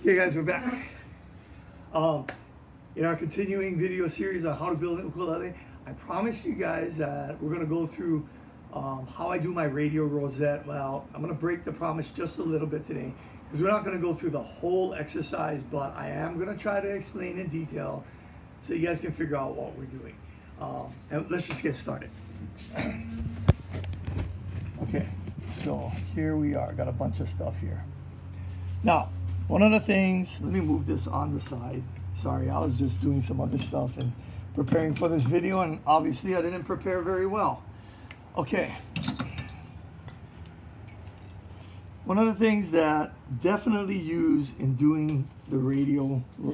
Hey guys, we're back. In our continuing video series on how to build an ukulele, I promised you guys that we're going to go through how I do my radial rosette. Well, I'm going to break the promise just a little bit today because we're not going to go through the whole exercise, but I am going to try to explain in detail so you guys can figure out what we're doing. And let's just get started. Okay, so here we are. Got a bunch of stuff here. Now, one of the things, let me move this on the side. Sorry, I was just doing some other stuff and preparing for this video, and obviously I didn't prepare very well. Okay. One of the things that definitely use in doing the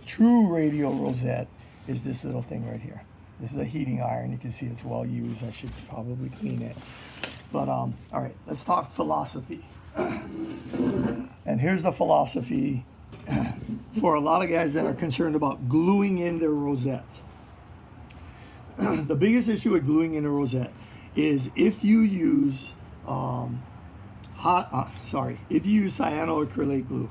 true radial rosette is this little thing right here. This is a heating iron. You can see it's well used. I should probably clean it. But all right, let's talk philosophy. And here's the philosophy for a lot of guys that are concerned about gluing in their rosettes. The biggest issue with gluing in a rosette is if you use if you use cyanoacrylate glue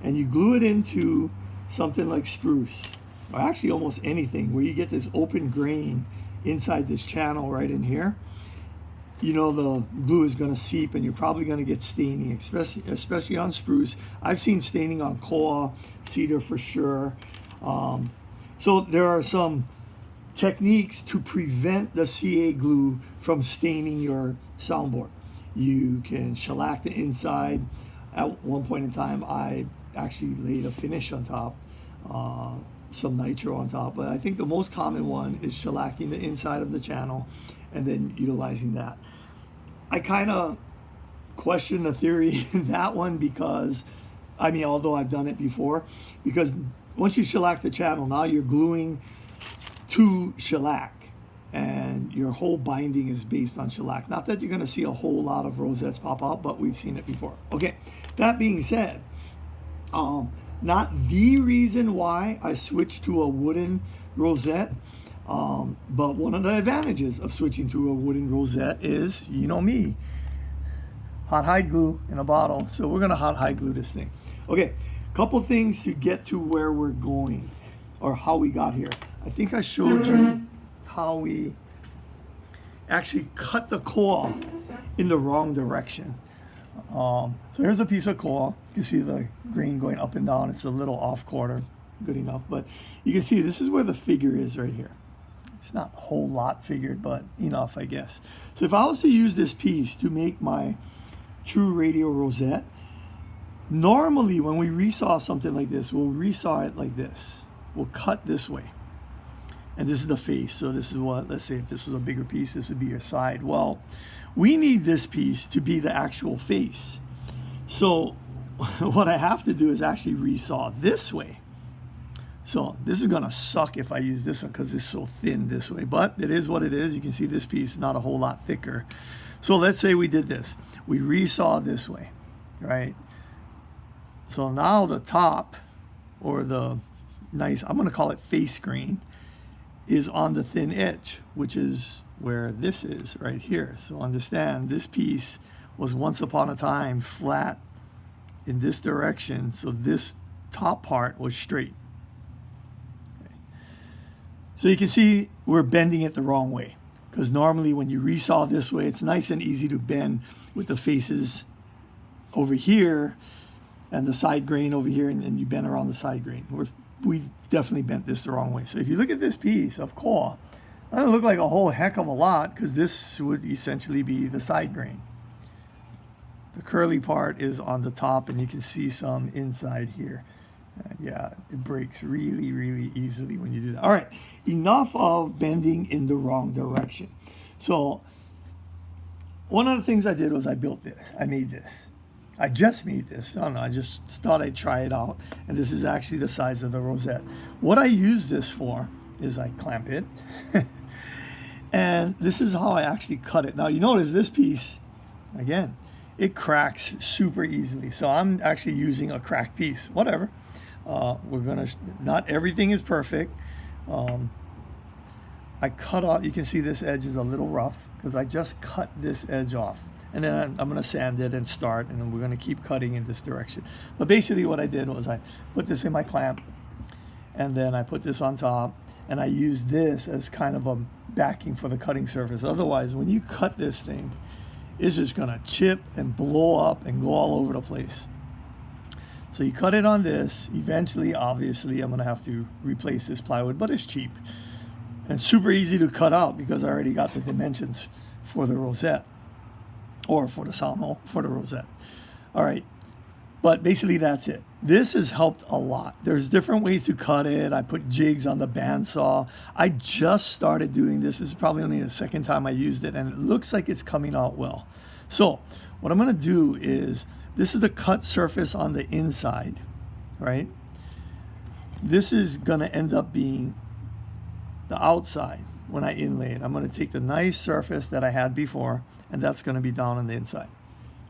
and you glue it into something like spruce, or actually almost anything, where you get this open grain inside this channel right in here, you know the glue is going to seep and you're probably going to get staining, especially on spruce. I've seen staining on koa, cedar for sure. So there are some techniques to prevent the CA glue from staining your soundboard. You can shellac the inside. At one point in time, I actually laid a finish on top, some nitro on top, but I think the most common one is shellacking the inside of the channel and then utilizing that. I kind of question the theory in that one because, I mean, although I've done it before, because once you shellac the channel, now you're gluing to shellac and your whole binding is based on shellac. Not that you're going to see a whole lot of rosettes pop out, but we've seen it before. Okay, that being said, not the reason why I switched to a wooden rosette, but one of the advantages of switching to a wooden rosette is, you know me, hot hide glue in a bottle. So we're gonna hot hide glue this thing. Okay, couple things to get to where we're going or how we got here. I think I showed you how we actually cut the koa in the wrong direction. So here's a piece of koa. You can see the grain going up and down. It's a little off quarter, good enough, but you can see this is where the figure is right here. It's not a whole lot figured, but enough, I guess. So if I was to use this piece to make my true radial rosette, normally when we resaw something like this, we'll resaw it like this. We'll cut this way. And this is the face. So this is what, let's say if this was a bigger piece, this would be your side. Well, we need this piece to be the actual face. So what I have to do is actually resaw this way. So this is gonna suck if I use this one because it's so thin this way, but it is what it is. You can see this piece is not a whole lot thicker. So let's say we did this. We resaw this way, right? So now the top, or the nice, I'm gonna call it face grain, is on the thin edge, which is where this is right here. So understand, this piece was once upon a time flat in this direction, so this top part was straight. Okay. So you can see we're bending it the wrong way, because normally when you resaw this way, it's nice and easy to bend with the faces over here and the side grain over here, and you bend around the side grain. We definitely bent this the wrong way. So if you look at this piece of koa, it doesn't look like a whole heck of a lot, because this would essentially be the side grain. The curly part is on the top, and you can see some inside here. And yeah, it breaks really, really easily when you do that. All right, enough of bending in the wrong direction. So one of the things I did was I built this. I made this. I just made this. I don't know, I just thought I'd try it out. And this is actually the size of the rosette. What I use this for is I clamp it. And this is how I actually cut it. Now you notice this piece, again, it cracks super easily. So I'm actually using a cracked piece, whatever. We're gonna, not everything is perfect. I cut off, you can see this edge is a little rough because I just cut this edge off. and then I'm going to sand it and start, and then we're going to keep cutting in this direction. But basically what I did was I put this in my clamp, and then I put this on top, and I used this as kind of a backing for the cutting surface. Otherwise, when you cut this thing, it's just going to chip and blow up and go all over the place. So you cut it on this. Eventually, obviously, I'm going to have to replace this plywood, but it's cheap and super easy to cut out because I already got the dimensions for the rosette, or for the sound hole for the rosette. All right, but basically that's it. This has helped a lot. There's different ways to cut it. I put jigs on the bandsaw. I just started doing this. This is probably only the second time I used it, and it looks like it's coming out well. So what I'm going to do is, this is the cut surface on the inside, right? This is going to end up being the outside when I inlay it. I'm going to take the nice surface that I had before, and that's going to be down on the inside.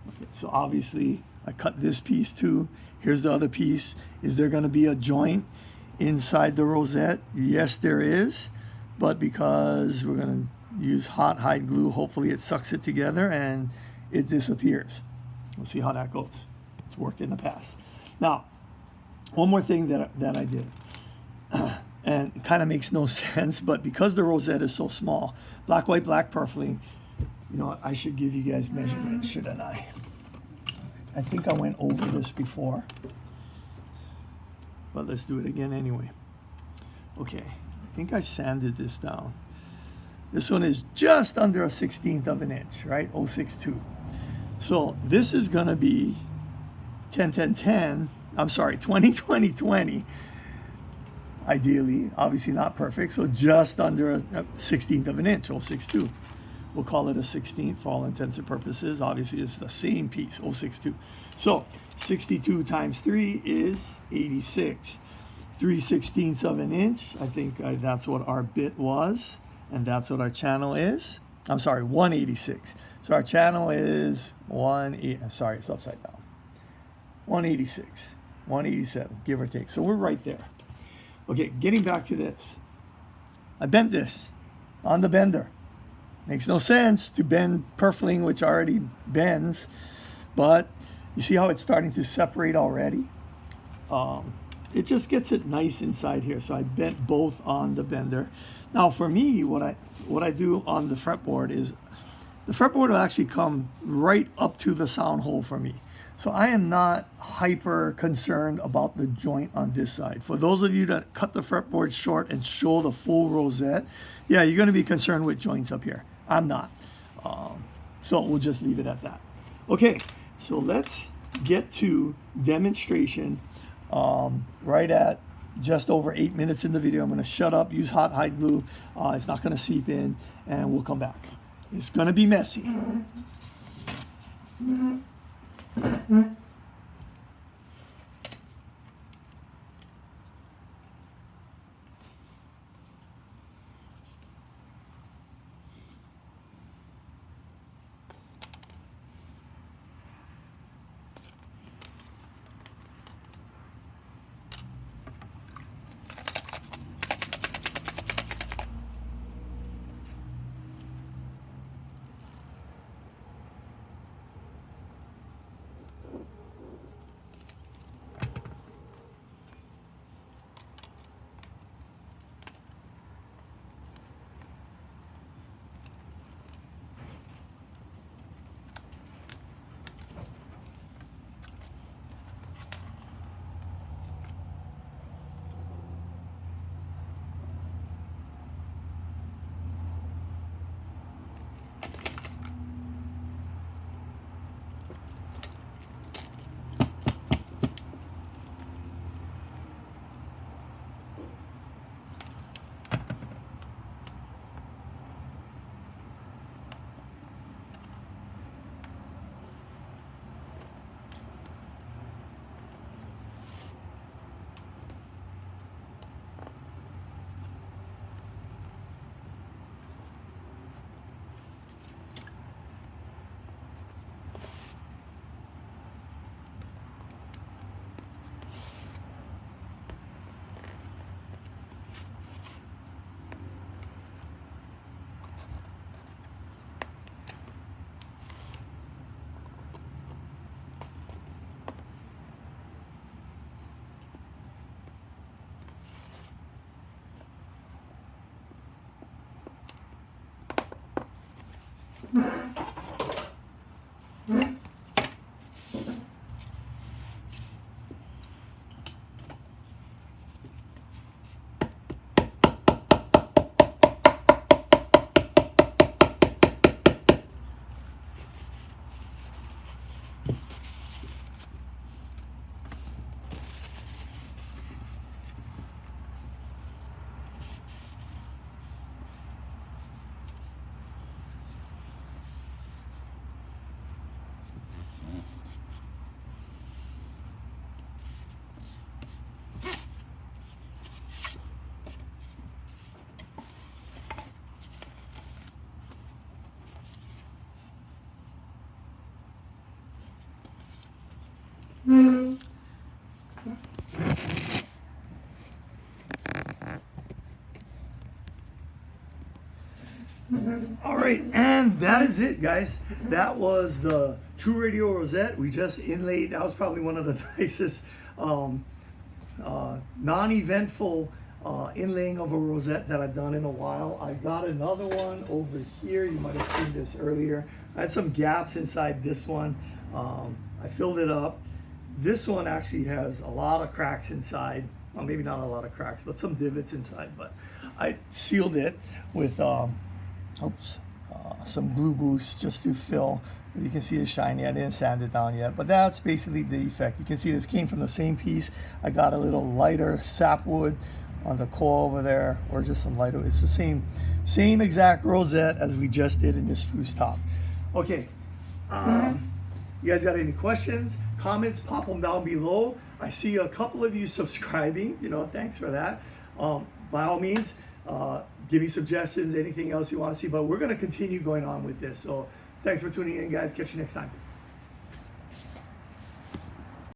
Okay, so obviously I cut this piece too. Here's the other piece. Is there going to be a joint inside the rosette? Yes, there is, but because we're going to use hot hide glue, hopefully it sucks it together and it disappears. We'll see how that goes. It's worked in the past. Now, one more thing that I did. And it kind of makes no sense, but because the rosette is so small, black, white, black purfling, you know what, I should give you guys measurements, shouldn't I? I think I went over this before, but let's do it again anyway. Okay, I think I sanded this down. This one is just under a 1/16 of an inch, right? 0.62. So this is gonna be 10-10-10, I'm sorry, 20-20-20. Ideally, obviously not perfect, so just under a 1/16 of an inch, 0.62. We'll call it a 16th for all intents and purposes. Obviously, it's the same piece, 0.62. So 62 times 3 is 86. 3/16 of an inch, I think that's what our bit was, and that's what our channel is. I'm sorry, 186. So our channel is 180, sorry, it's upside down. 186, 187, give or take. So we're right there. Okay, getting back to this. I bent this on the bender. Makes no sense to bend purfling, which already bends, but you see how it's starting to separate already? It just gets it nice inside here. So I bent both on the bender. Now for me, what I do on the fretboard is, the fretboard will actually come right up to the sound hole for me. So I am not hyper concerned about the joint on this side. For those of you that cut the fretboard short and show the full rosette, yeah, you're going to be concerned with joints up here. I'm not. So we'll just leave it at that. Okay, so let's get to demonstration right at just over 8 minutes in the video. I'm going to shut up, use hot hide glue. It's not going to seep in, and we'll come back. It's going to be messy. All right, and that is it, guys. That was the True Radial Rosette. We just inlaid. That was probably one of the nicest non-eventful inlaying of a rosette that I've done in a while. I got another one over here. You might have seen this earlier. I had some gaps inside this one. I filled it up. This one actually has a lot of cracks inside. Well, maybe not a lot of cracks, but some divots inside. But I sealed it with some glue boost just to fill. You can see it's shiny. I didn't sand it down yet, but that's basically the effect. You can see this came from the same piece. I got a little lighter sapwood on the core over there, or just some lighter. It's the same exact rosette as we just did in this spruce top. Okay, you guys got any questions, comments? Pop them down below. I see a couple of you subscribing. You know, thanks for that. By all means, give me suggestions, anything else you want to see. But we're going to continue going on with this. So thanks for tuning in, guys. Catch you next time.